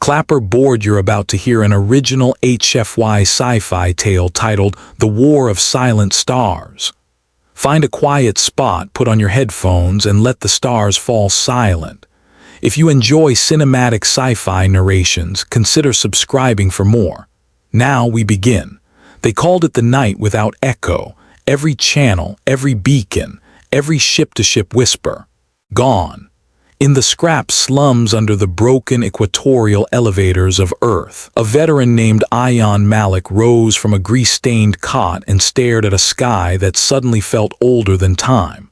Clapper board, you're about to hear an original HFY sci-fi tale titled The War of Silent Stars. Find a quiet spot, put on your headphones, and let the stars fall silent. If you enjoy cinematic sci-fi narrations, consider subscribing for more. Now we begin. They called it the night without echo. Every channel, every beacon, every ship-to-ship whisper. Gone. In the scrap slums under the broken equatorial elevators of Earth, a veteran named Ayan Malik rose from a grease-stained cot and stared at a sky that suddenly felt older than time.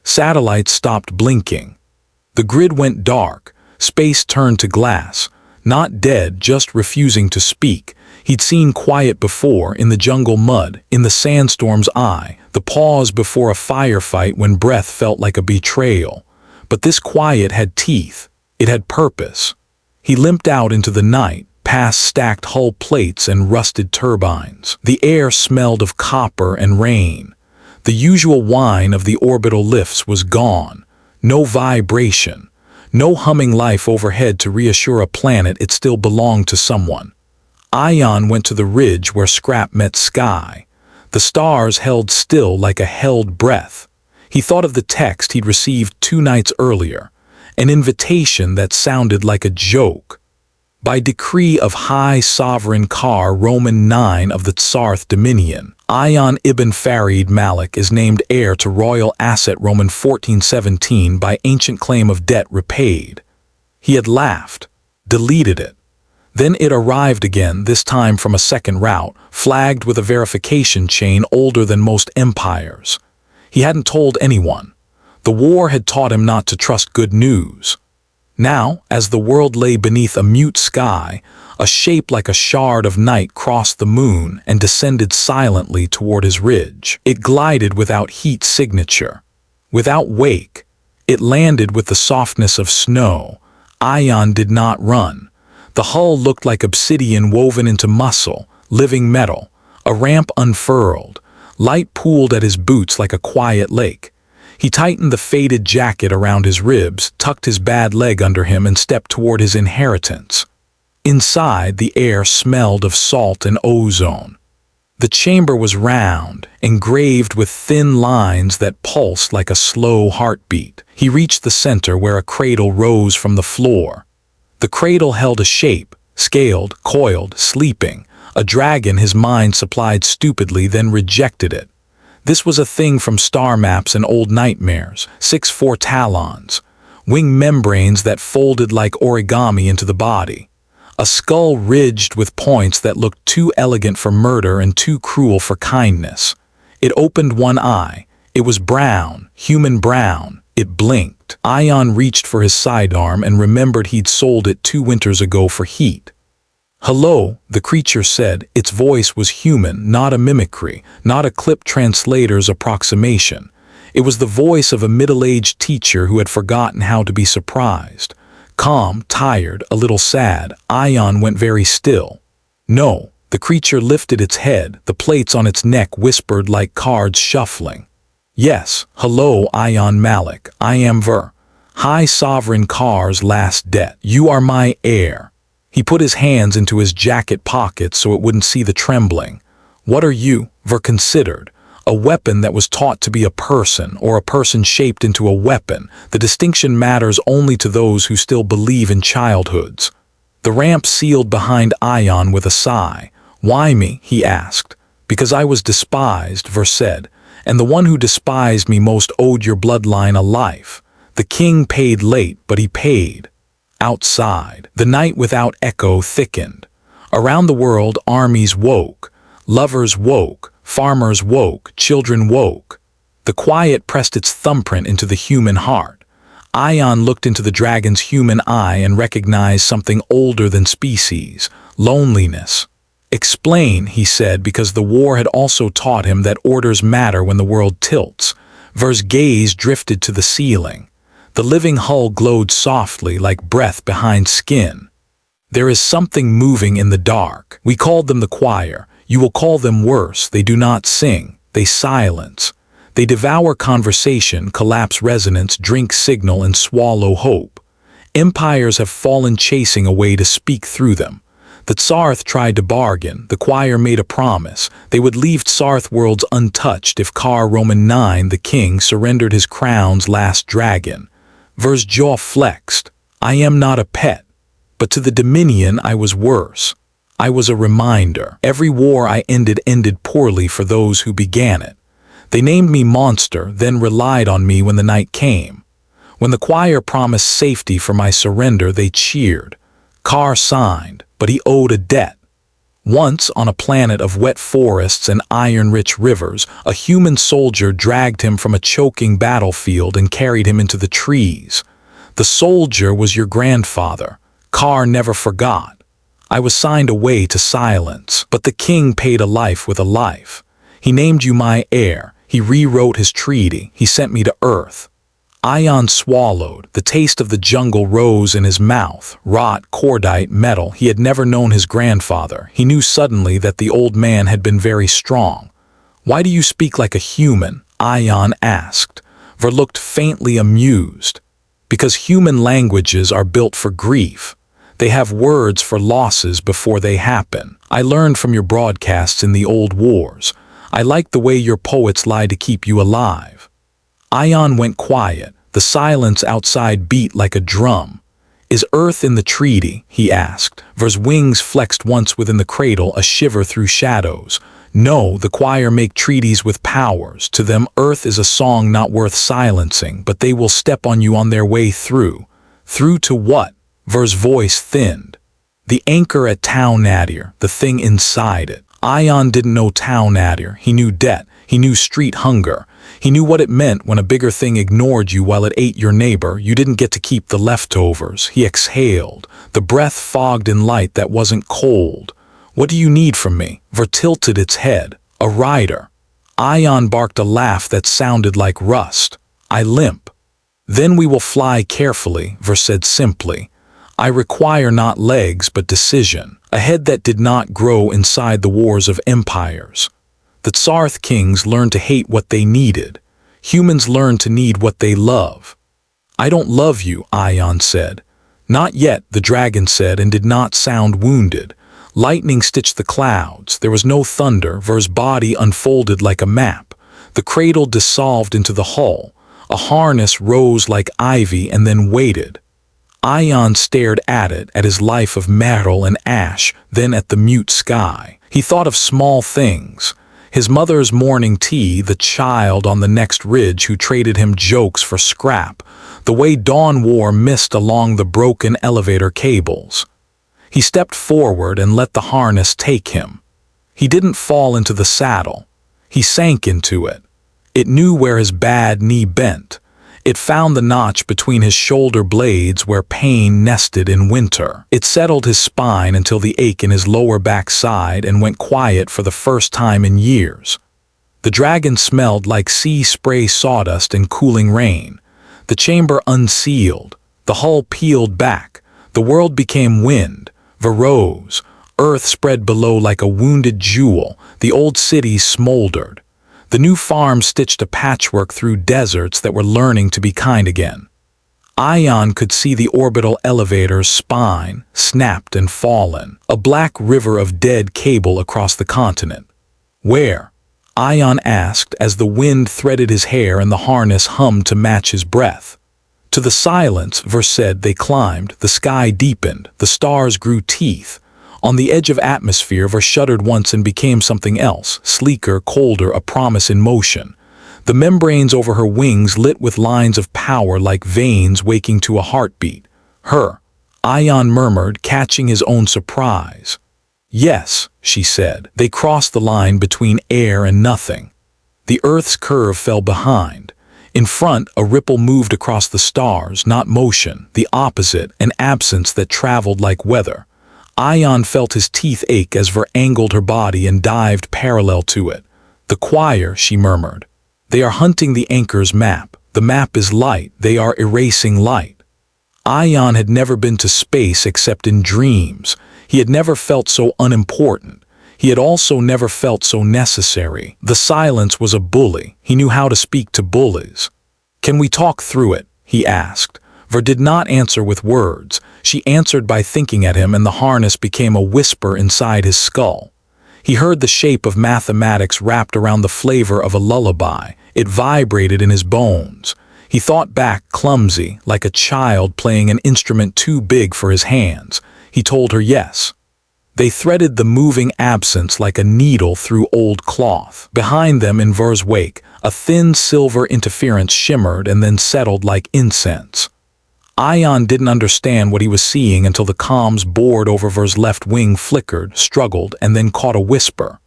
Satellites stopped blinking. The grid went dark. Space turned to glass. Not dead, just refusing to speak. He'd seen quiet before, in the jungle mud, in the sandstorm's eye, the pause before a firefight when breath felt like a betrayal. But this quiet had teeth. It had purpose. He limped out into the night, past stacked hull plates and rusted turbines. The air smelled of copper and rain. The usual whine of the orbital lifts was gone. No vibration. No humming life overhead to reassure a planet it still belonged to someone. Ayan went to the ridge where scrap met sky. The stars held still like a held breath. He thought of the text he'd received 2 nights earlier, an invitation that sounded like a joke. By decree of High Sovereign Kar Roman 9 of the Tsarth Dominion, Ayan ibn Farid Malik is named heir to royal asset Roman 1417 by ancient claim of debt repaid. He had laughed, deleted it. Then it arrived again, this time from a second route, flagged with a verification chain older than most empires. He hadn't told anyone. The war had taught him not to trust good news. Now, as the world lay beneath a mute sky, a shape like a shard of night crossed the moon and descended silently toward his ridge. It glided without heat signature, without wake. It landed with the softness of snow. Ayan did not run. The hull looked like obsidian woven into muscle, living metal. A ramp unfurled. Light pooled at his boots like a quiet lake. He tightened the faded jacket around his ribs, tucked his bad leg under him, and stepped toward his inheritance. Inside, the air smelled of salt and ozone. The chamber was round, engraved with thin lines that pulsed like a slow heartbeat. He reached the center where a cradle rose from the floor. The cradle held a shape, scaled, coiled, sleeping. A dragon his mind supplied stupidly, then rejected it. This was a thing from star maps and old nightmares, 6'4" talons, wing membranes that folded like origami into the body, a skull ridged with points that looked too elegant for murder and too cruel for kindness. It opened one eye. It was brown, human brown. It blinked. Ayan reached for his sidearm and remembered he'd sold it 2 winters ago for heat. "Hello," the creature said. Its voice was human, not a mimicry, not a clip translator's approximation. It was the voice of a middle-aged teacher who had forgotten how to be surprised. Calm, tired, a little sad, Ayan went very still. "No." The creature lifted its head. The plates on its neck whispered like cards shuffling. "Yes, hello, Ayan Malik. I am High Sovereign Kar's last debt. You are my heir." He put his hands into his jacket pockets so it wouldn't see the trembling. "What are you?" considered. A weapon that was taught to be a person, or a person shaped into a weapon. The distinction matters only to those who still believe in childhoods. The ramp sealed behind Ayan with a sigh. "Why me?" he asked. "Because I was despised," said, "and the one who despised me most owed your bloodline a life. The king paid late, but he paid." Outside, the night without echo thickened. Around the world, armies woke. Lovers woke. Farmers woke. Children woke. The quiet pressed its thumbprint into the human heart. Ayan looked into the dragon's human eye and recognized something older than species: loneliness. "Explain," he said, because the war had also taught him that orders matter when the world tilts. Ver's gaze drifted to the ceiling. The living hull glowed softly like breath behind skin. "There is something moving in the dark. We called them the choir. You will call them worse. They do not sing. They silence. They devour conversation, collapse resonance, drink signal, and swallow hope. Empires have fallen chasing a way to speak through them. The Tsarth tried to bargain, the choir made a promise. They would leave Tsarth worlds untouched if Kar Roman 9, the king, surrendered his crown's last dragon. Ver's jaw flexed. I am not a pet. But to the Dominion I was worse. I was a reminder. Every war I ended poorly for those who began it. They named me monster, then relied on me when the night came. When the choir promised safety for my surrender, they cheered. Kar signed, but he owed a debt. Once, on a planet of wet forests and iron-rich rivers, a human soldier dragged him from a choking battlefield and carried him into the trees. The soldier was your grandfather. Kar never forgot. I was signed away to silence, but the king paid a life with a life. He named you my heir. He rewrote his treaty. He sent me to Earth. Ion swallowed. The taste of the jungle rose in his mouth. Wrought, cordite, metal. He had never known his grandfather. He knew suddenly that the old man had been very strong. Why do you speak like a human? Ion asked. Ver looked faintly amused. Because human languages are built for grief. They have words for losses before they happen. I learned from your broadcasts in the old wars. I like the way your poets lie to keep you alive. Ion went quiet. The silence outside beat like a drum. Is Earth in the treaty? He asked. Ver's wings flexed once within the cradle, a shiver through shadows. No, the choir make treaties with powers. To them, Earth is a song not worth silencing, but they will step on you on their way through. Through to what? Ver's voice thinned. The anchor at Town Nadir, the thing inside it. Ion didn't know Town Nadir. He knew debt. He knew street hunger. He knew what it meant when a bigger thing ignored you while it ate your neighbor. You didn't get to keep the leftovers. He exhaled. The breath fogged in light that wasn't cold. What do you need from me? Ver tilted its head. A rider. Ion barked a laugh that sounded like rust. I limp. Then we will fly carefully, Ver said simply. I require not legs but decision. A head that did not grow inside the wars of empires. The Tsarth kings learned to hate what they needed. Humans learned to need what they love. I don't love you, Ion said. Not yet, the dragon said, and did not sound wounded. Lightning stitched the clouds. There was no thunder. Ver's body unfolded like a map. The cradle dissolved into the hull. A harness rose like ivy and then waited. Ion stared at it, at his life of metal and ash, then at the mute sky. He thought of small things. His mother's morning tea, the child on the next ridge who traded him jokes for scrap, the way dawn wore mist along the broken elevator cables. He stepped forward and let the harness take him. He didn't fall into the saddle. He sank into it. It knew where his bad knee bent. It found the notch between his shoulder blades where pain nested in winter. It settled his spine until the ache in his lower back sighed and went quiet for the first time in years. The dragon smelled like sea spray sawdust and cooling rain. The chamber unsealed. The hull peeled back. The world became wind. Rose. Earth spread below like a wounded jewel. The old cities smoldered. The new farm stitched a patchwork through deserts that were learning to be kind again. Ion could see the orbital elevator's spine, snapped and fallen, a black river of dead cable across the continent. Where? Ion asked as the wind threaded his hair and the harness hummed to match his breath. To the silence, Ver said, they climbed. The sky deepened. The stars grew teeth. On the edge of atmosphere, Ver shuddered once and became something else, sleeker, colder, a promise in motion. The membranes over her wings lit with lines of power like veins waking to a heartbeat. Her. Ion murmured, catching his own surprise. Yes, she said. They crossed the line between air and nothing. The Earth's curve fell behind. In front, a ripple moved across the stars, not motion, the opposite, an absence that traveled like weather. Ion felt his teeth ache as Ver angled her body and dived parallel to it. The choir, she murmured. They are hunting the anchor's map. The map is light. They are erasing light. Ion had never been to space except in dreams. He had never felt so unimportant. He had also never felt so necessary. The silence was a bully. He knew how to speak to bullies. Can we talk through it? He asked. Ver did not answer with words. She answered by thinking at him, and the harness became a whisper inside his skull. He heard the shape of mathematics wrapped around the flavor of a lullaby. It vibrated in his bones. He thought back, clumsy, like a child playing an instrument too big for his hands. He told her yes. They threaded the moving absence like a needle through old cloth. Behind them, in Ver's wake, a thin silver interference shimmered and then settled like incense. Ion didn't understand what he was seeing until the comms board over Ver's left wing flickered, struggled, and then caught a whisper.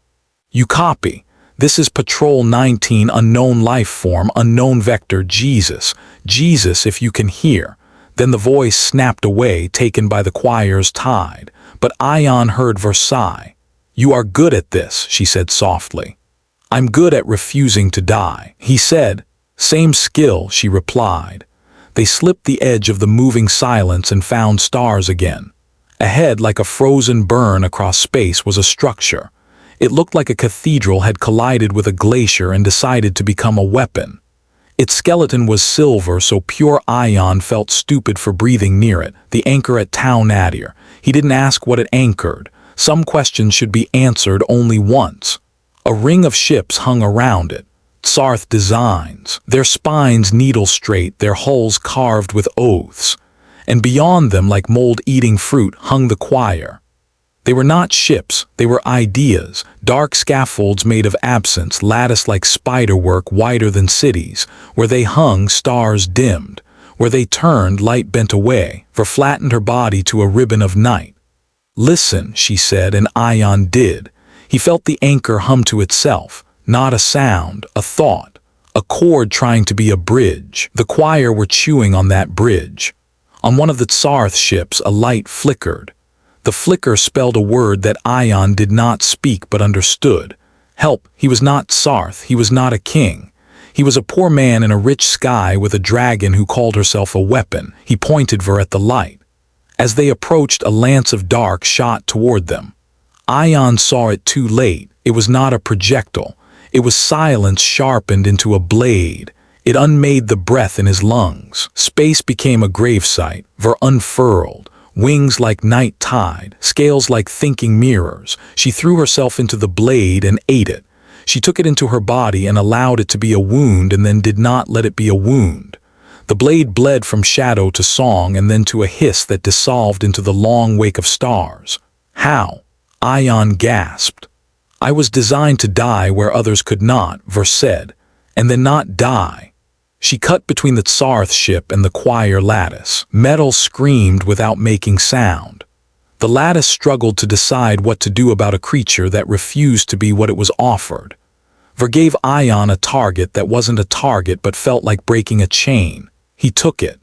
"You copy. This is Patrol 19, unknown life form, unknown vector, Jesus. Jesus, if you can hear." Then the voice snapped away, taken by the choir's tide. But Ion heard Ver sigh. "You are good at this," she said softly. "I'm good at refusing to die," he said. "Same skill," she replied. They slipped the edge of the moving silence and found stars again. Ahead, like a frozen burn across space, was a structure. It looked like a cathedral had collided with a glacier and decided to become a weapon. Its skeleton was silver, so pure Ion felt stupid for breathing near it. The anchor at Tau Nadir. He didn't ask what it anchored. Some questions should be answered only once. A ring of ships hung around it. Tsarth designs, their spines needle-straight, their hulls carved with oaths. And beyond them, like mold-eating fruit, hung the choir. They were not ships, they were ideas, dark scaffolds made of absence, lattice like spiderwork wider than cities. Where they hung, stars dimmed. Where they turned, light bent away, for flattened her body to a ribbon of night. "Listen," she said, and Ion did. He felt the anchor hum to itself, not a sound, a thought, a chord trying to be a bridge. The choir were chewing on that bridge. On one of the Tsarth ships, a light flickered. The flicker spelled a word that Ion did not speak but understood. Help. He was not Tsarth, he was not a king. He was a poor man in a rich sky with a dragon who called herself a weapon. He pointed Ver at the light. As they approached, a lance of dark shot toward them. Ion saw it too late. It was not a projectile. It was silence sharpened into a blade. It unmade the breath in his lungs. Space became a gravesite. Ver unfurled. Wings like night tide, scales like thinking mirrors. She threw herself into the blade and ate it. She took it into her body and allowed it to be a wound, and then did not let it be a wound. The blade bled from shadow to song and then to a hiss that dissolved into the long wake of stars. "How?" Ion gasped. "I was designed to die where others could not," Ver said, "and then not die." She cut between the Tsarth ship and the choir lattice. Metal screamed without making sound. The lattice struggled to decide what to do about a creature that refused to be what it was offered. Ver gave Ion a target that wasn't a target but felt like breaking a chain. He took it.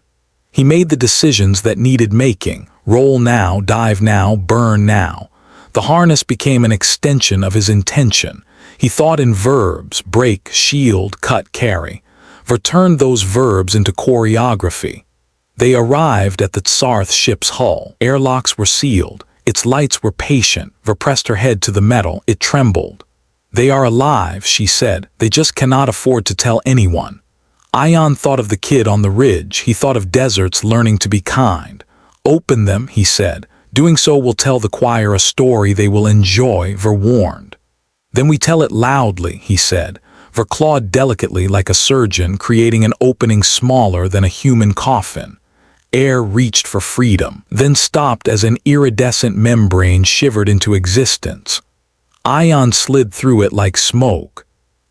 He made the decisions that needed making. Roll now, dive now, burn now. The harness became an extension of his intention. He thought in verbs: break, shield, cut, carry. Ver turned those verbs into choreography. They arrived at the Tsarth ship's hull. Airlocks were sealed. Its lights were patient. Ver pressed her head to the metal. It trembled. "They are alive," she said. "They just cannot afford to tell anyone." Ion thought of the kid on the ridge. He thought of deserts learning to be kind. "Open them," he said. "Doing so will tell the choir a story they will enjoy," Ver warned. "Then we tell it loudly," he said. Ver clawed delicately like a surgeon, creating an opening smaller than a human coffin. Air reached for freedom, then stopped as an iridescent membrane shivered into existence. Ion slid through it like smoke.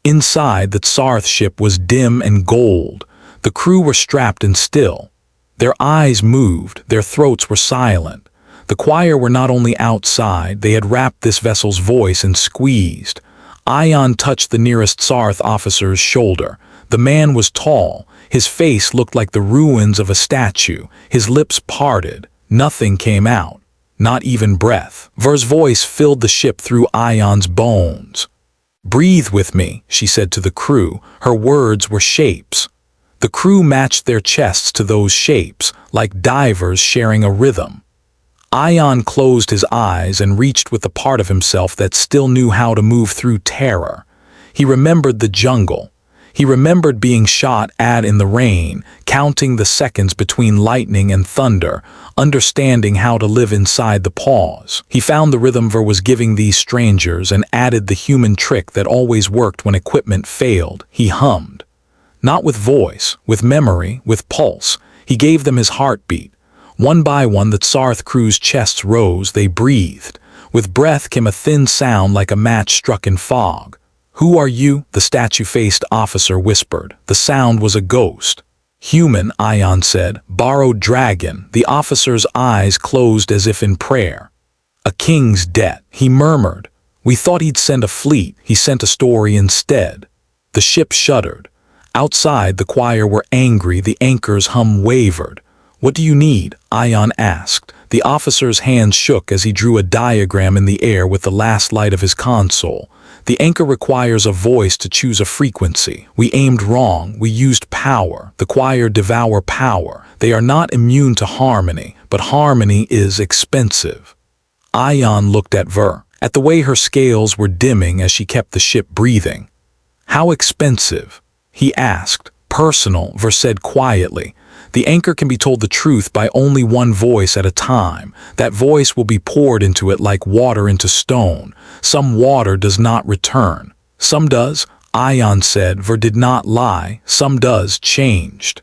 Inside, the Tsarth ship was dim and gold. The crew were strapped and still. Their eyes moved, their throats were silent. The choir were not only outside, they had wrapped this vessel's voice and squeezed. Ion touched the nearest Tsarth officer's shoulder. The man was tall. His face looked like the ruins of a statue. His lips parted. Nothing came out. Not even breath. Ver's voice filled the ship through Ion's bones. "Breathe with me," she said to the crew. Her words were shapes. The crew matched their chests to those shapes, like divers sharing a rhythm. Ion closed his eyes and reached with the part of himself that still knew how to move through terror. He remembered the jungle. He remembered being shot at in the rain, counting the seconds between lightning and thunder, understanding how to live inside the pause. He found the rhythm Ver was giving these strangers and added the human trick that always worked when equipment failed. He hummed. Not with voice, with memory, with pulse. He gave them his heartbeat. One by one the Tsarth crew's chests rose, they breathed. With breath came a thin sound like a match struck in fog. "Who are you?" the statue-faced officer whispered. The sound was a ghost. "Human," Ion said. "Borrowed dragon." The officer's eyes closed as if in prayer. "A king's debt," he murmured. "We thought he'd send a fleet. He sent a story instead." The ship shuddered. Outside, the choir were angry. The anchor's hum wavered. "What do you need?" Ion asked. The officer's hand shook as he drew a diagram in the air with the last light of his console. "The anchor requires a voice to choose a frequency. We aimed wrong. We used power. The choir devour power. They are not immune to harmony, but harmony is expensive." Ion looked at Ver, at the way her scales were dimming as she kept the ship breathing. "How expensive?" he asked. "Personal," Ver said quietly. "The anchor can be told the truth by only one voice at a time. That voice will be poured into it like water into stone. Some water does not return. Some does," Ion said. Ver did not lie. "Some does," changed.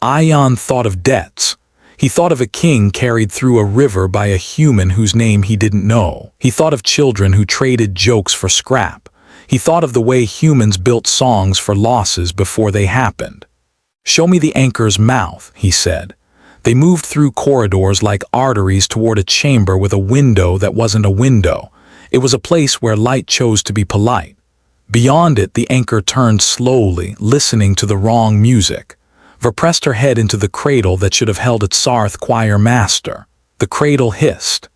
Ion thought of debts. He thought of a king carried through a river by a human whose name he didn't know. He thought of children who traded jokes for scrap. He thought of the way humans built songs for losses before they happened. "Show me the anchor's mouth," he said. They moved through corridors like arteries toward a chamber with a window that wasn't a window. It was a place where light chose to be polite. Beyond it, the anchor turned slowly, listening to the wrong music. Ver pressed her head into the cradle that should have held its Tsarth choir master. The cradle hissed.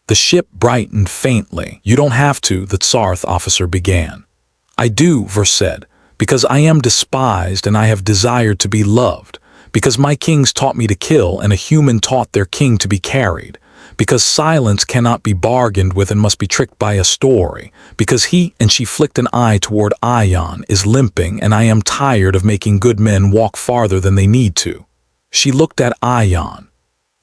The ship brightened faintly. "You don't have to," the Tsarth officer began. "I do," Ver said, "because I am despised and I have desired to be loved. Because my kings taught me to kill and a human taught their king to be carried. Because silence cannot be bargained with and must be tricked by a story. Because he," and she flicked an eye toward Ion, "is limping and I am tired of making good men walk farther than they need to." She looked at Ion.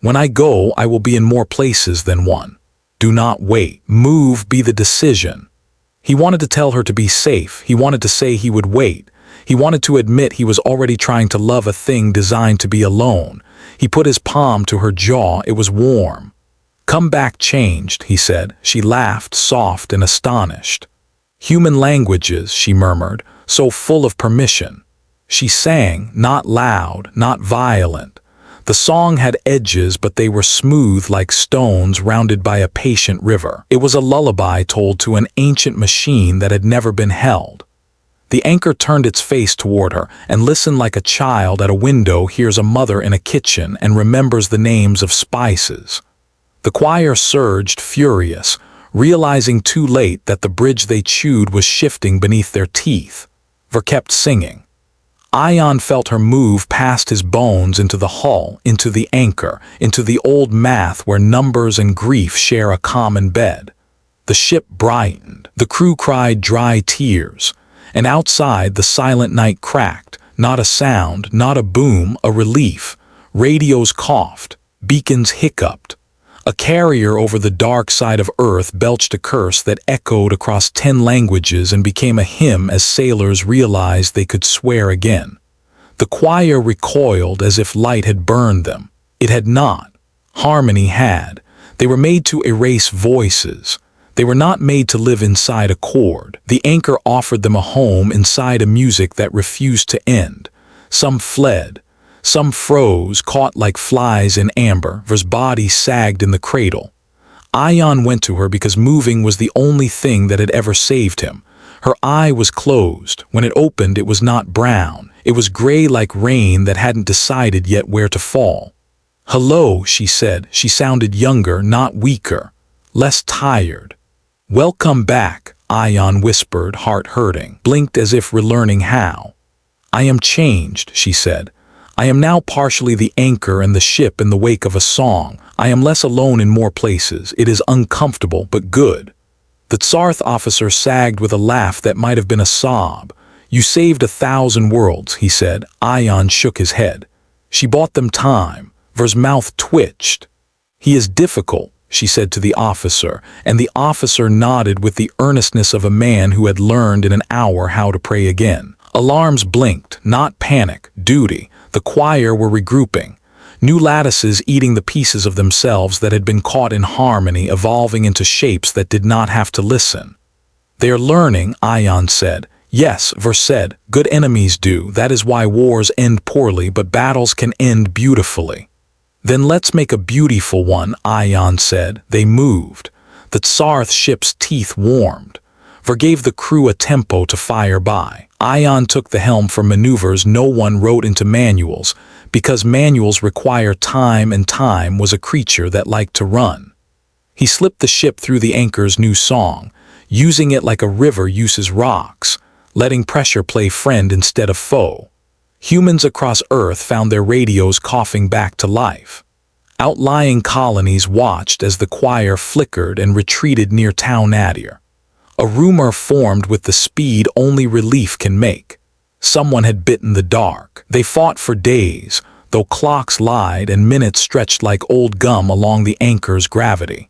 "When I go, I will be in more places than one. Do not wait. Move, be the decision." He wanted to tell her to be safe. He wanted to say he would wait. He wanted to admit he was already trying to love a thing designed to be alone. He put his palm to her jaw. It was warm. "Come back changed," he said. She laughed, soft and astonished. "Human languages," she murmured, so full of permission. She sang, not loud, not violent. The song had edges, but they were smooth like stones rounded by a patient river. It was a lullaby told to an ancient machine that had never been held. The anchor turned its face toward her and listened like a child at a window hears a mother in a kitchen and remembers the names of spices. The choir surged, furious, realizing too late that the bridge they chewed was shifting beneath their teeth. Ver kept singing. Ion felt her move past his bones into the hull, into the anchor, into the old math where numbers and grief share a common bed. The ship brightened. The crew cried dry tears. And outside, the silent night cracked. Not a sound, not a boom, a relief. Radios coughed. Beacons hiccuped. A carrier over the dark side of Earth belched a curse that echoed across 10 languages and became a hymn as sailors realized they could swear again. The choir recoiled as if light had burned them. It had not. Harmony had. They were made to erase voices. They were not made to live inside a chord. The anchor offered them a home inside a music that refused to end. Some fled. Some froze, caught like flies in amber. Ver's body sagged in the cradle. Ion went to her because moving was the only thing that had ever saved him. Her eye was closed. When it opened, it was not brown. It was gray like rain that hadn't decided yet where to fall. "Hello," she said. She sounded younger, not weaker. Less tired. "Welcome back," Ion whispered, heart hurting, blinked as if relearning how. "I am changed," she said. "I am now partially the anchor and the ship in the wake of a song. I am less alone in more places. It is uncomfortable, but good." The Tsarth officer sagged with a laugh that might have been a sob. You saved 1,000 worlds, he said. Ion shook his head. She bought them time. Ver's mouth twitched. He is difficult, she said to the officer, and the officer nodded with the earnestness of a man who had learned in an hour how to pray again. Alarms blinked, not panic, duty. The choir were regrouping. New lattices eating the pieces of themselves that had been caught in harmony, evolving into shapes that did not have to listen. They are learning, Ion said. Yes, Ver said, good enemies do. That is why wars end poorly, but battles can end beautifully. Then let's make a beautiful one, Ion said. They moved. The Tsarth ship's teeth warmed. Ver gave the crew a tempo to fire by. Ion took the helm for maneuvers no one wrote into manuals, because manuals require time, and time was a creature that liked to run. He slipped the ship through the anchor's new song, using it like a river uses rocks, letting pressure play friend instead of foe. Humans across Earth found their radios coughing back to life. Outlying colonies watched as the choir flickered and retreated near town nadir. A rumor formed with the speed only relief can make. Someone had bitten the dark. They fought for days, though clocks lied and minutes stretched like old gum along the anchor's gravity.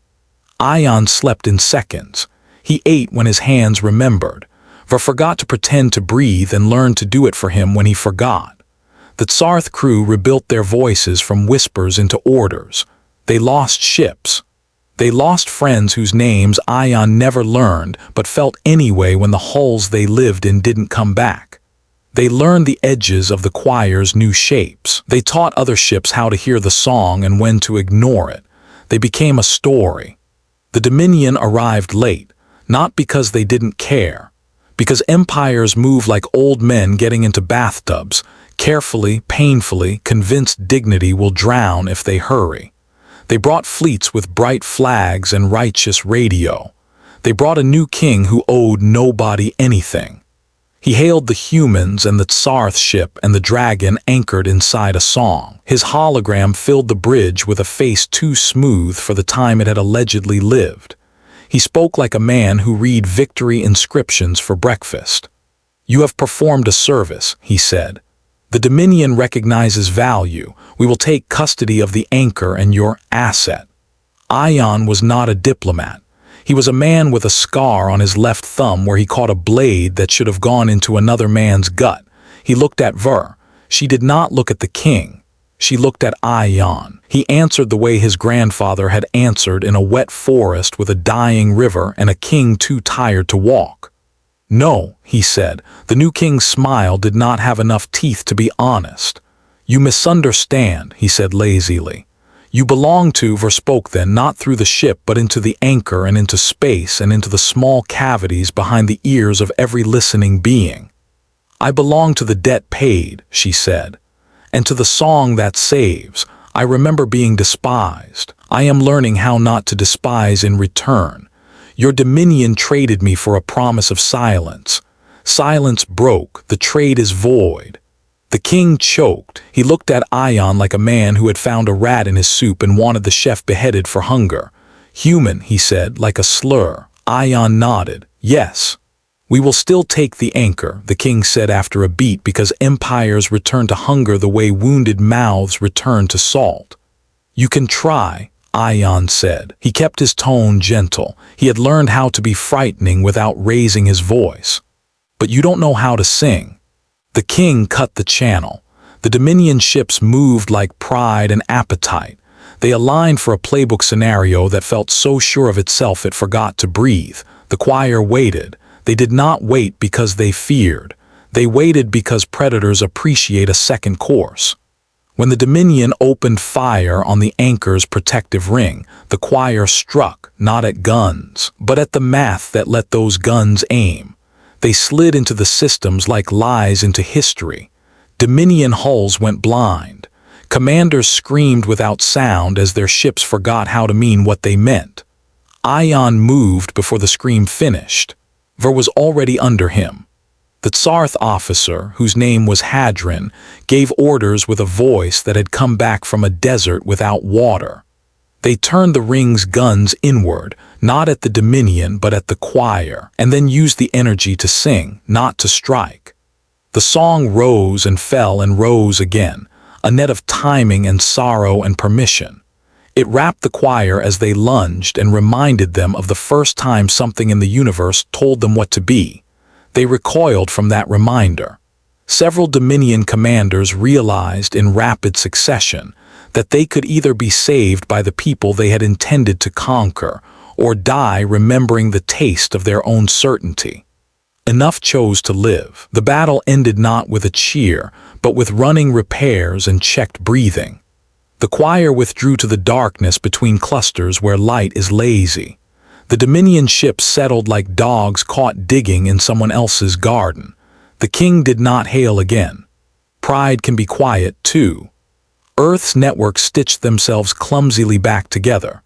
Ion slept in seconds. He ate when his hands remembered. Ver forgot to pretend to breathe and learned to do it for him when he forgot. The Tsarth crew rebuilt their voices from whispers into orders. They lost ships. They lost friends whose names Ion never learned but felt anyway when the hulls they lived in didn't come back. They learned the edges of the choir's new shapes. They taught other ships how to hear the song and when to ignore it. They became a story. The Dominion arrived late, not because they didn't care, because empires move like old men getting into bathtubs, carefully, painfully, convinced dignity will drown if they hurry. They brought fleets with bright flags and righteous radio. They brought a new king who owed nobody anything. He hailed the humans and the Tsarth ship and the dragon anchored inside a song. His hologram filled the bridge with a face too smooth for the time it had allegedly lived. He spoke like a man who read victory inscriptions for breakfast. You have performed a service, he said. The Dominion recognizes value. We will take custody of the anchor and your asset. Ion was not a diplomat. He was a man with a scar on his left thumb where he caught a blade that should have gone into another man's gut. He looked at Ver. She did not look at the king. She looked at Ion. He answered the way his grandfather had answered in a wet forest with a dying river and a king too tired to walk. No, he said. The new king's smile did not have enough teeth to be honest. You misunderstand, he said lazily. You belong to, Ver spoke then, not through the ship but into the anchor and into space and into the small cavities behind the ears of every listening being. I belong to the debt paid, she said, and to the song that saves. I remember being despised. I am learning how not to despise in return. Your Dominion traded me for a promise of silence. Silence broke, the trade is void. The king choked. He looked at Ion like a man who had found a rat in his soup and wanted the chef beheaded for hunger. Human, he said, like a slur. Ion nodded. Yes. We will still take the anchor, the king said after a beat, because empires return to hunger the way wounded mouths return to salt. You can try, Ion said. He kept his tone gentle. He had learned how to be frightening without raising his voice. But you don't know how to sing. The king cut the channel. The Dominion ships moved like pride and appetite. They aligned for a playbook scenario that felt so sure of itself it forgot to breathe. The choir waited. They did not wait because they feared. They waited because predators appreciate a second course. When the Dominion opened fire on the anchor's protective ring, the choir struck, not at guns, but at the math that let those guns aim. They slid into the systems like lies into history. Dominion hulls went blind. Commanders screamed without sound as their ships forgot how to mean what they meant. Ion moved before the scream finished. Ver was already under him. The Tsarth officer, whose name was Hadron, gave orders with a voice that had come back from a desert without water. They turned the ring's guns inward, not at the Dominion but at the choir, and then used the energy to sing, not to strike. The song rose and fell and rose again, a net of timing and sorrow and permission. It wrapped the choir as they lunged and reminded them of the first time something in the universe told them what to be. They recoiled from that reminder. Several Dominion commanders realized in rapid succession that they could either be saved by the people they had intended to conquer or die remembering the taste of their own certainty. Enough chose to live. The battle ended not with a cheer, but with running repairs and checked breathing. The choir withdrew to the darkness between clusters where light is lazy. The Dominion ships settled like dogs caught digging in someone else's garden. The king did not hail again. Pride can be quiet, too. Earth's networks stitched themselves clumsily back together.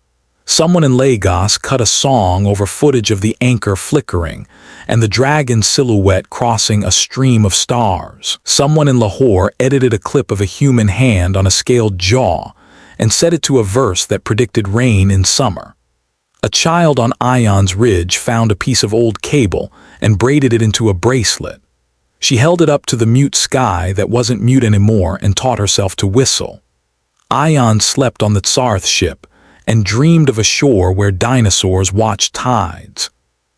Someone in Lagos cut a song over footage of the anchor flickering and the dragon's silhouette crossing a stream of stars. Someone in Lahore edited a clip of a human hand on a scaled jaw and set it to a verse that predicted rain in summer. A child on Ion's Ridge found a piece of old cable and braided it into a bracelet. She held it up to the mute sky that wasn't mute anymore and taught herself to whistle. Ion slept on the Tsarth ship and dreamed of a shore where dinosaurs watched tides.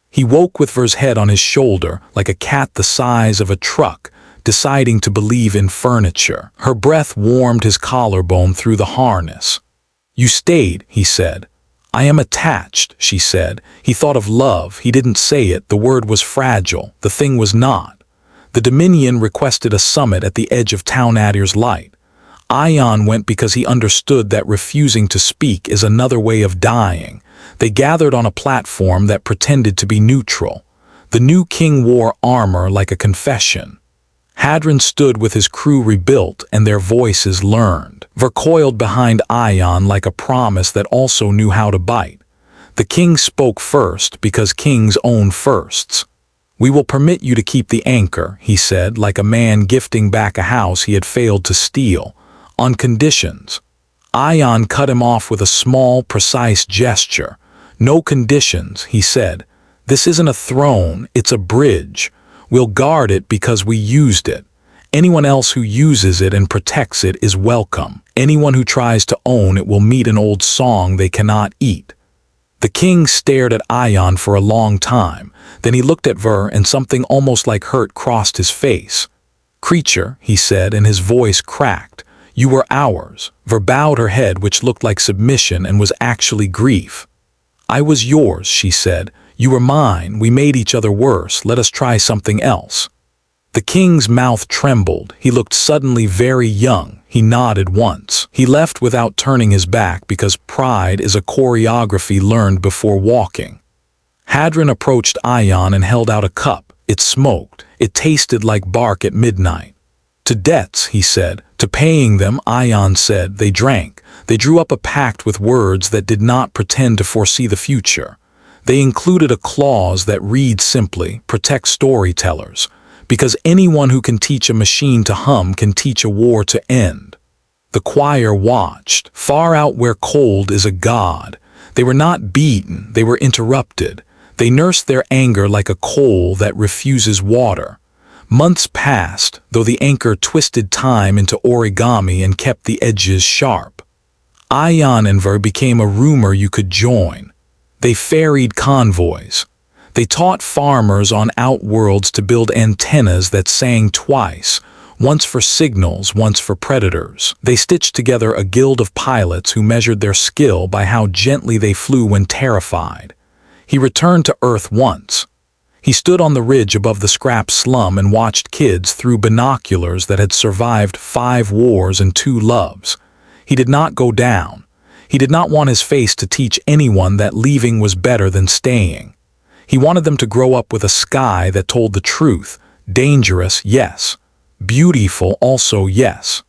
He woke with Ver's head on his shoulder like a cat the size of a truck, deciding to believe in furniture. Her breath warmed his collarbone through the harness. "You stayed," he said. "I am attached," she said. He thought of love. He didn't say it. The word was fragile. The thing was not. The Dominion requested a summit at the edge of Town Adder's light. Ion went because he understood that refusing to speak is another way of dying. They gathered on a platform that pretended to be neutral. The new king wore armor like a confession. Hadron stood with his crew rebuilt and their voices learned. Ver coiled behind Ion like a promise that also knew how to bite. The king spoke first because kings own firsts. "We will permit you to keep the anchor," he said, like a man gifting back a house he had failed to steal. "On conditions." Ion cut him off with a small, precise gesture. "No conditions," he said. "This isn't a throne, it's a bridge. We'll guard it because we used it. Anyone else who uses it and protects it is welcome. Anyone who tries to own it will meet an old song they cannot eat." The king stared at Ion for a long time. Then he looked at Ver and something almost like hurt crossed his face. "Creature," he said, and his voice cracked. "You were ours." Ver bowed her head, which looked like submission and was actually grief. "I was yours," she said. "You were mine. We made each other worse. Let us try something else." The king's mouth trembled. He looked suddenly very young. He nodded once. He left without turning his back because pride is a choreography learned before walking. Hadron approached Ion and held out a cup. It smoked. It tasted like bark at midnight. "To debts," he said. "To paying them," Ion said. They drank. They drew up a pact with words that did not pretend to foresee the future. They included a clause that reads simply, "Protect storytellers," because anyone who can teach a machine to hum can teach a war to end. The choir watched. Far out where cold is a god. They were not beaten, they were interrupted. They nursed their anger like a coal that refuses water. Months passed, though the anchor twisted time into origami and kept the edges sharp. Ion and Ver became a rumor you could join. They ferried convoys. They taught farmers on outworlds to build antennas that sang twice, once for signals, once for predators. They stitched together a guild of pilots who measured their skill by how gently they flew when terrified. He returned to Earth once. He stood on the ridge above the scrap slum and watched kids through binoculars that had survived 5 wars and 2 loves. He did not go down. He did not want his face to teach anyone that leaving was better than staying. He wanted them to grow up with a sky that told the truth. Dangerous, yes. Beautiful, also, yes.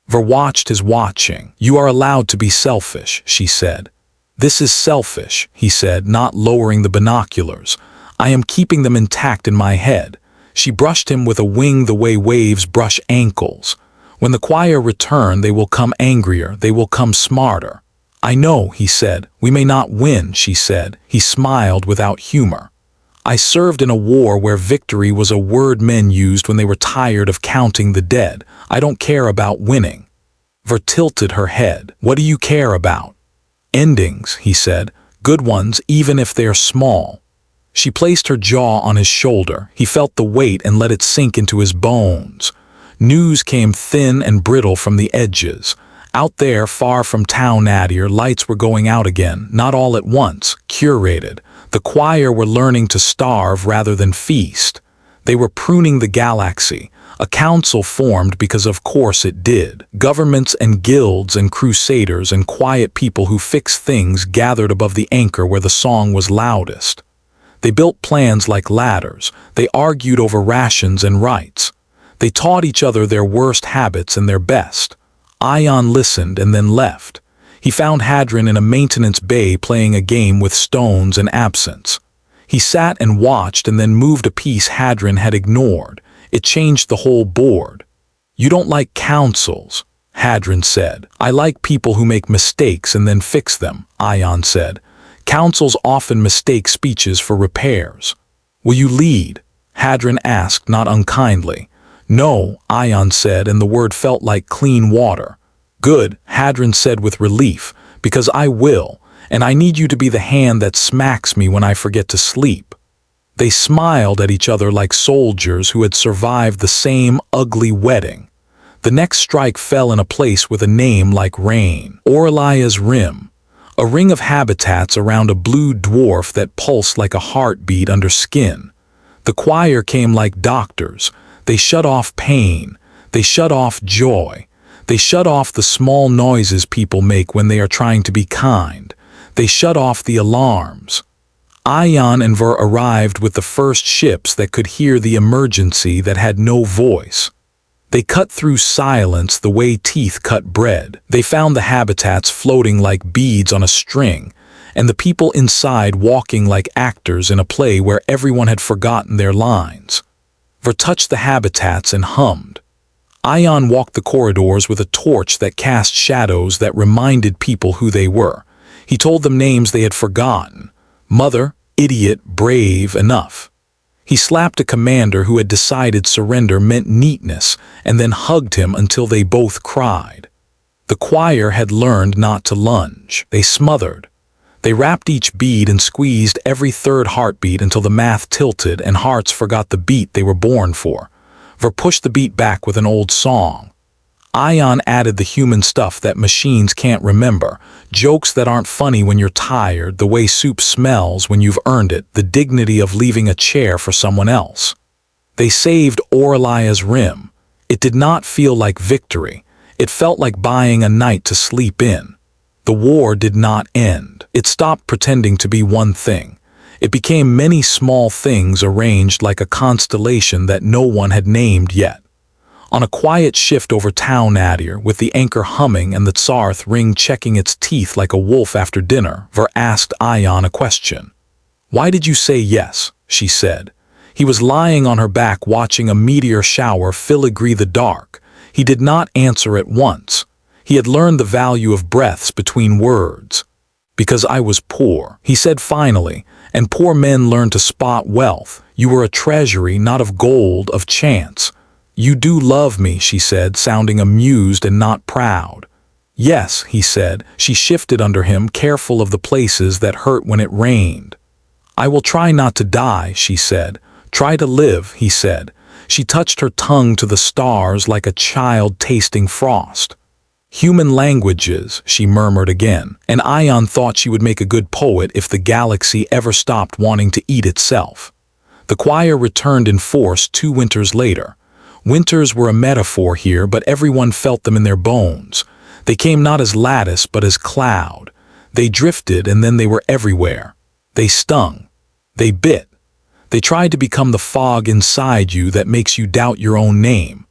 Ver watched his watching. "You are allowed to be selfish," she said. "This is selfish," he said, not lowering the binoculars. "I am keeping them intact in my head." She brushed him with a wing the way waves brush ankles. "When the choir return, they will come angrier, they will come smarter." "I know," he said. "We may not win," she said. He smiled without humor. I served in a war where victory was a word men used when they were tired of counting the dead. I don't care about winning. Ver tilted her head. What do you care about? Endings, he said. Good ones, even if they're small. She placed her jaw on his shoulder. He felt the weight and let it sink into his bones. News came thin and brittle from the edges. Out there, far from town Nadir, lights were going out again, not all at once, curated. The choir were learning to starve rather than feast. They were pruning the galaxy. A council formed because of course it did. Governments and guilds and crusaders and quiet people who fix things gathered above the anchor where the song was loudest. They built plans like ladders. They argued over rations and rights. They taught each other their worst habits and their best. Ion listened and then left. He found Hadron in a maintenance bay playing a game with stones and absence. He sat and watched and then moved a piece Hadron had ignored. It changed the whole board. You don't like councils, Hadron said. I like people who make mistakes and then fix them, Ion said. Councils often mistake speeches for repairs. Will you lead? Hadron asked, not unkindly. No, Ion said, and the word felt like clean water. Good, Hadron said with relief, because I will, and I need you to be the hand that smacks me when I forget to sleep. They smiled at each other like soldiers who had survived the same ugly wedding. The next strike fell in a place with a name like rain. Orlia's Rim, a ring of habitats around a blue dwarf that pulsed like a heartbeat under skin. The choir came like doctors. They shut off pain. They shut off joy. They shut off the small noises people make when they are trying to be kind. They shut off the alarms. Ion and Ver arrived with the first ships that could hear the emergency that had no voice. They cut through silence the way teeth cut bread. They found the habitats floating like beads on a string, and the people inside walking like actors in a play where everyone had forgotten their lines. Ver touched the habitats and hummed. Ion walked the corridors with a torch that cast shadows that reminded people who they were. He told them names they had forgotten. Mother, idiot, brave, enough. He slapped a commander who had decided surrender meant neatness and then hugged him until they both cried. The choir had learned not to lunge. They smothered. They wrapped each bead and squeezed every third heartbeat until the math tilted and hearts forgot the beat they were born for. Ver pushed the beat back with an old song. Ion added the human stuff that machines can't remember, jokes that aren't funny when you're tired, the way soup smells when you've earned it, the dignity of leaving a chair for someone else. They saved Orlia's Rim. It did not feel like victory. It felt like buying a night to sleep in. The war did not end. It stopped pretending to be one thing. It became many small things arranged like a constellation that no one had named yet. On a quiet shift over town Nadir, with the anchor humming and the Tsarth ring checking its teeth like a wolf after dinner, Ver asked Ion a question. Why did you say yes? She said. He was lying on her back watching a meteor shower filigree the dark. He did not answer at once. He had learned the value of breaths between words. Because I was poor, he said finally, and poor men learn to spot wealth. You were a treasury, not of gold, of chance. You do love me, she said, sounding amused and not proud. Yes, he said. She shifted under him, careful of the places that hurt when it rained. I will try not to die, she said. Try to live, he said. She touched her tongue to the stars like a child tasting frost. Human languages, she murmured again, and Ion thought she would make a good poet if the galaxy ever stopped wanting to eat itself. The choir returned in force 2 winters later. Winters were a metaphor here, but everyone felt them in their bones. They came not as lattice, but as cloud. They drifted, and then they were everywhere. They stung. They bit. They tried to become the fog inside you that makes you doubt your own name.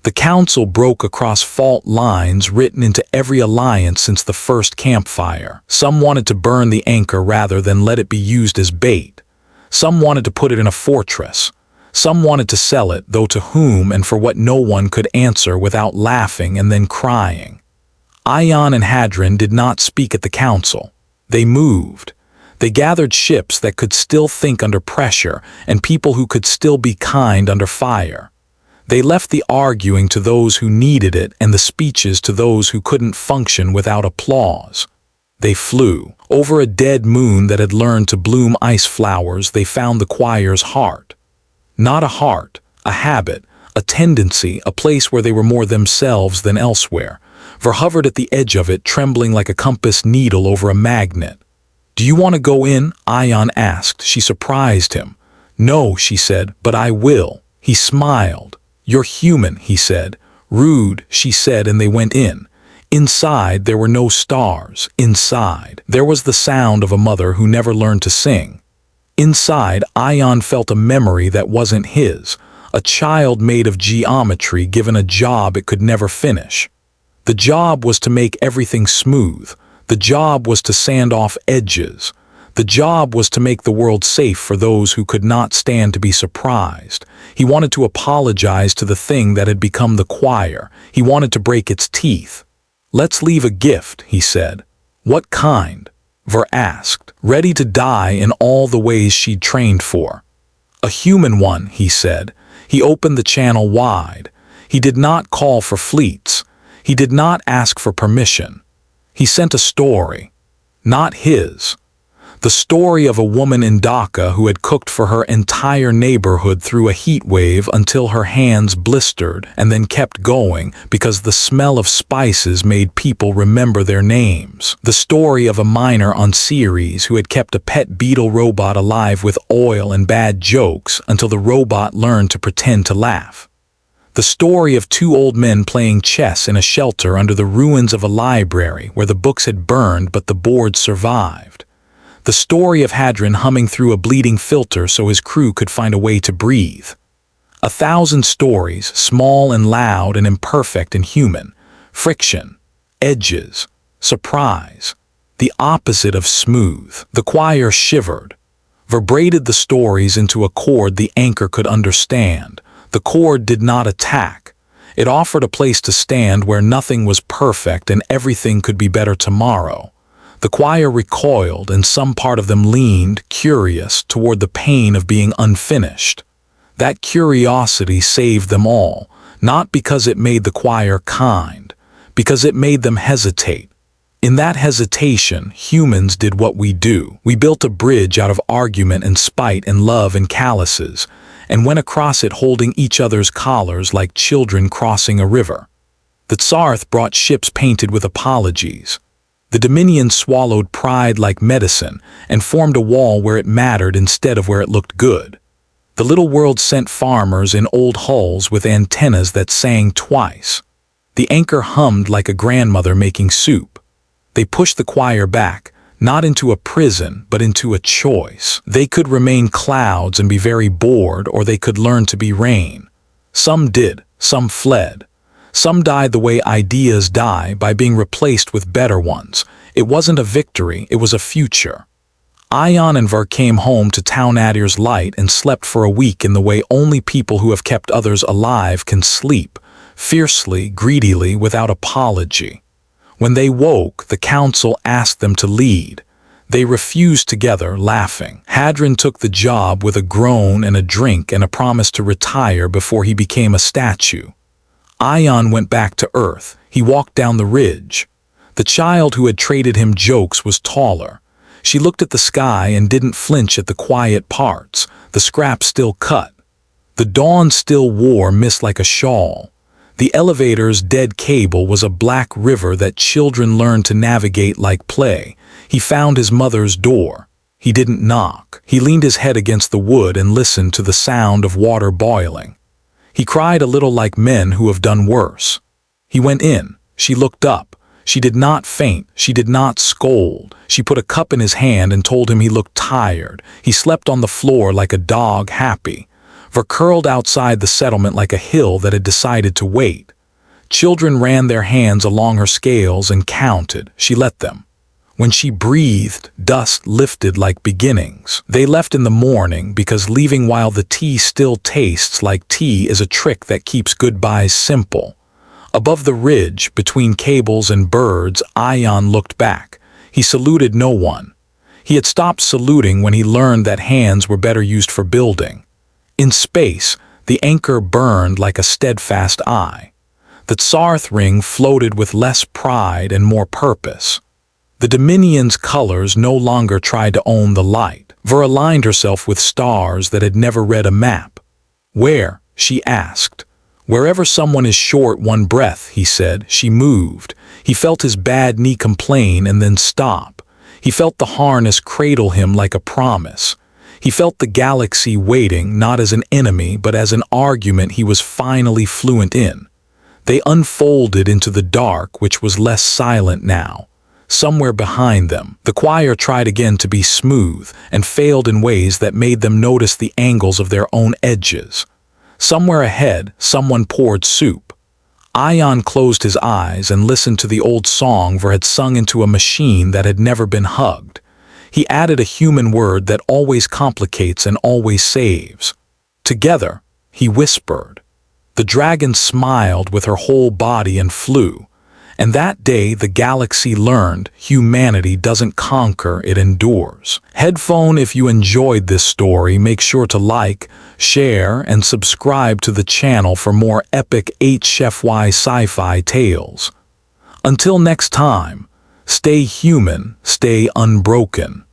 The council broke across fault lines written into every alliance since the first campfire. Some wanted to burn the anchor rather than let it be used as bait. Some wanted to put it in a fortress. Some wanted to sell it, though to whom and for what no one could answer without laughing and then crying. Ion and Hadron did not speak at the council. They moved. They gathered ships that could still think under pressure and people who could still be kind under fire. They left the arguing to those who needed it and the speeches to those who couldn't function without applause. They flew. Over a dead moon that had learned to bloom ice flowers, they found the choir's heart. Not a heart, a habit, a tendency, a place where they were more themselves than elsewhere. Ver hovered at the edge of it, trembling like a compass needle over a magnet. "Do you want to go in?" Ion asked. She surprised him. "No," she said, "but I will." He smiled. "You're human," he said. "Rude," she said, and they went in. Inside, there were no stars. Inside, there was the sound of a mother who never learned to sing. Inside, Ion felt a memory that wasn't his, a child made of geometry given a job it could never finish. The job was to make everything smooth. The job was to sand off edges. The job was to make the world safe for those who could not stand to be surprised. He wanted to apologize to the thing that had become the choir. He wanted to break its teeth. "Let's leave a gift," he said. "What kind?" Ver asked, ready to die in all the ways she'd trained for. "A human one," he said. He opened the channel wide. He did not call for fleets. He did not ask for permission. He sent a story. Not his. The story of a woman in Dhaka who had cooked for her entire neighborhood through a heat wave until her hands blistered and then kept going because the smell of spices made people remember their names. The story of a miner on Ceres who had kept a pet beetle robot alive with oil and bad jokes until the robot learned to pretend to laugh. The story of two old men playing chess in a shelter under the ruins of a library where the books had burned but the boards survived. The story of Hadron humming through a bleeding filter so his crew could find a way to breathe. 1,000 stories, small and loud and imperfect and human. Friction, edges, surprise. The opposite of smooth. The choir shivered. Vibrated the stories into a chord the anchor could understand. The chord did not attack. It offered a place to stand where nothing was perfect and everything could be better tomorrow. The choir recoiled, and some part of them leaned, curious, toward the pain of being unfinished. That curiosity saved them all, not because it made the choir kind, because it made them hesitate. In that hesitation, humans did what we do. We built a bridge out of argument and spite and love and calluses, and went across it holding each other's collars like children crossing a river. The Tsarth brought ships painted with apologies. The Dominion swallowed pride like medicine and formed a wall where it mattered instead of where it looked good. The little world sent farmers in old hulls with antennas that sang twice. The anchor hummed like a grandmother making soup. They pushed the choir back, not into a prison, but into a choice. They could remain clouds and be very bored, or they could learn to be rain. Some did, some fled. Some died the way ideas die, by being replaced with better ones. It wasn't a victory, it was a future. Ion and Ver came home to Town Adder's light and slept for a week in the way only people who have kept others alive can sleep, fiercely, greedily, without apology. When they woke, the council asked them to lead. They refused together, laughing. Hadron took the job with a groan and a drink and a promise to retire before he became a statue. Ion went back to Earth. He walked down the ridge. The child who had traded him jokes was taller. She looked at the sky and didn't flinch at the quiet parts. The scraps still cut. The dawn still wore mist like a shawl. The elevator's dead cable was a black river that children learned to navigate like play. He found his mother's door. He didn't knock. He leaned his head against the wood and listened to the sound of water boiling. He cried a little like men who have done worse. He went in. She looked up. She did not faint. She did not scold. She put a cup in his hand and told him he looked tired. He slept on the floor like a dog happy. Ver curled outside the settlement like a hill that had decided to wait. Children ran their hands along her scales and counted. She let them. When she breathed, dust lifted like beginnings. They left in the morning because leaving while the tea still tastes like tea is a trick that keeps goodbyes simple. Above the ridge, between cables and birds, Ion looked back. He saluted no one. He had stopped saluting when he learned that hands were better used for building. In space, the anchor burned like a steadfast eye. The Tsarth ring floated with less pride and more purpose. The Dominion's colors no longer tried to own the light. Ver aligned herself with stars that had never read a map. "Where?" she asked. "Wherever someone is short one breath," he said. She moved. He felt his bad knee complain and then stop. He felt the harness cradle him like a promise. He felt the galaxy waiting not as an enemy but as an argument he was finally fluent in. They unfolded into the dark, which was less silent now. Somewhere behind them, the choir tried again to be smooth and failed in ways that made them notice the angles of their own edges. Somewhere ahead, someone poured soup. Ion closed his eyes and listened to the old song Ver had sung into a machine that had never been hugged. He added a human word that always complicates and always saves. "Together," he whispered. The dragon smiled with her whole body and flew. And that day the galaxy learned humanity doesn't conquer, it endures. Headphone, if you enjoyed this story, make sure to like, share, and subscribe to the channel for more epic HFY sci-fi tales. Until next time, stay human, stay unbroken.